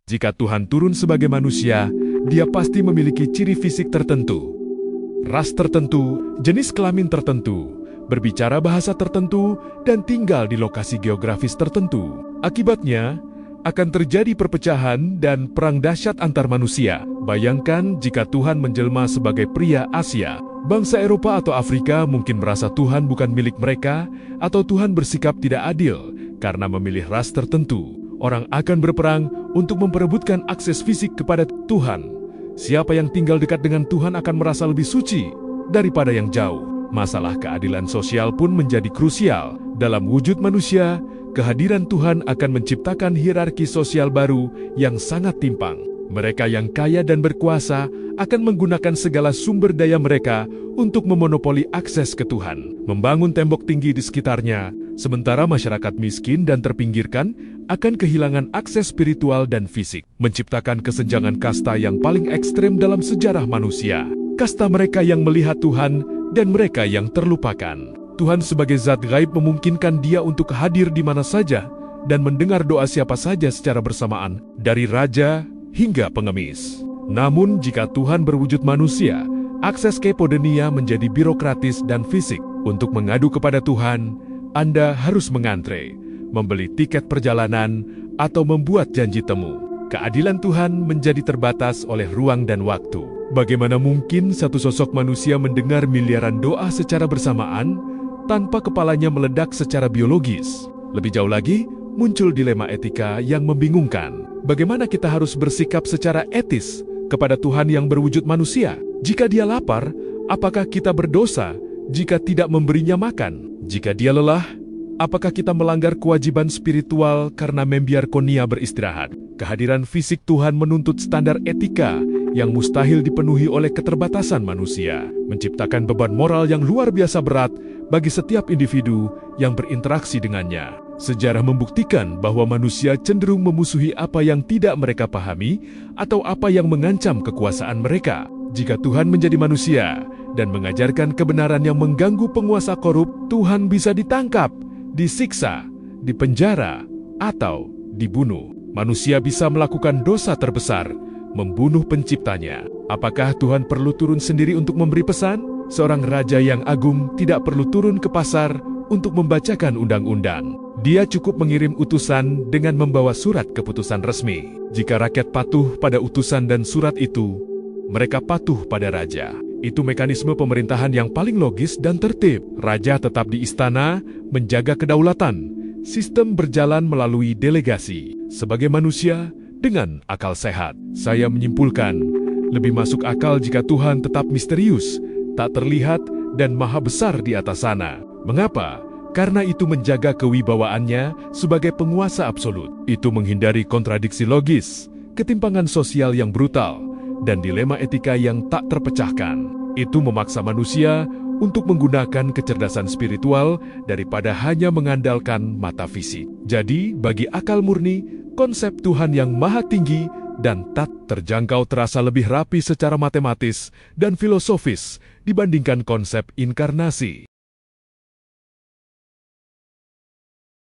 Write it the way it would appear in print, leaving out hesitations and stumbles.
Jika Tuhan turun sebagai manusia, Dia pasti memiliki ciri fisik tertentu, ras tertentu, jenis kelamin tertentu, berbicara bahasa tertentu, dan tinggal di lokasi geografis tertentu. Akibatnya, akan terjadi perpecahan dan perang dahsyat antar manusia. Bayangkan jika Tuhan menjelma sebagai pria Asia. Bangsa Eropa atau Afrika mungkin merasa Tuhan bukan milik mereka, atau Tuhan bersikap tidak adil karena memilih ras tertentu. Orang akan berperang untuk memperebutkan akses fisik kepada Tuhan. Siapa yang tinggal dekat dengan Tuhan akan merasa lebih suci daripada yang jauh. Masalah keadilan sosial pun menjadi krusial. Dalam wujud manusia, kehadiran Tuhan akan menciptakan hierarki sosial baru yang sangat timpang. Mereka yang kaya dan berkuasa akan menggunakan segala sumber daya mereka untuk memonopoli akses ke Tuhan, membangun tembok tinggi di sekitarnya, sementara masyarakat miskin dan terpinggirkan akan kehilangan akses spiritual dan fisik, menciptakan kesenjangan kasta yang paling ekstrem dalam sejarah manusia. Kasta mereka yang melihat Tuhan dan mereka yang terlupakan. Tuhan sebagai zat gaib memungkinkan Dia untuk hadir di mana saja dan mendengar doa siapa saja secara bersamaan, dari raja hingga pengemis. Namun jika Tuhan berwujud manusia, akses ke Podenia menjadi birokratis dan fisik. Untuk mengadu kepada Tuhan, Anda harus mengantre, membeli tiket perjalanan, atau membuat janji temu. Keadilan Tuhan menjadi terbatas oleh ruang dan waktu. Bagaimana mungkin satu sosok manusia mendengar miliaran doa secara bersamaan tanpa kepalanya meledak secara biologis? Lebih jauh lagi, muncul dilema etika yang membingungkan. Bagaimana kita harus bersikap secara etis kepada Tuhan yang berwujud manusia? Jika Dia lapar, apakah kita berdosa jika tidak memberinya makan? Jika Dia lelah, apakah kita melanggar kewajiban spiritual karena membiarkan Dia beristirahat? Kehadiran fisik Tuhan menuntut standar etika yang mustahil dipenuhi oleh keterbatasan manusia, menciptakan beban moral yang luar biasa berat bagi setiap individu yang berinteraksi dengannya. Sejarah membuktikan bahwa manusia cenderung memusuhi apa yang tidak mereka pahami atau apa yang mengancam kekuasaan mereka. Jika Tuhan menjadi manusia dan mengajarkan kebenaran yang mengganggu penguasa korup, Tuhan bisa ditangkap, disiksa, dipenjara, atau dibunuh. Manusia bisa melakukan dosa terbesar, membunuh penciptanya. Apakah Tuhan perlu turun sendiri untuk memberi pesan? Seorang raja yang agung tidak perlu turun ke pasar untuk membacakan undang-undang. Dia cukup mengirim utusan dengan membawa surat keputusan resmi. Jika rakyat patuh pada utusan dan surat itu, mereka patuh pada raja. Itu mekanisme pemerintahan yang paling logis dan tertib. Raja tetap di istana, menjaga kedaulatan. Sistem berjalan melalui delegasi. Sebagai manusia, dengan akal sehat, saya menyimpulkan, lebih masuk akal jika Tuhan tetap misterius, tak terlihat, dan maha besar di atas sana. Mengapa? Karena itu menjaga kewibawaannya sebagai penguasa absolut. Itu menghindari kontradiksi logis, ketimpangan sosial yang brutal, dan dilema etika yang tak terpecahkan. Itu memaksa manusia untuk menggunakan kecerdasan spiritual daripada hanya mengandalkan mata fisik. Jadi, bagi akal murni, konsep Tuhan yang maha tinggi dan tak terjangkau terasa lebih rapi secara matematis dan filosofis dibandingkan konsep inkarnasi.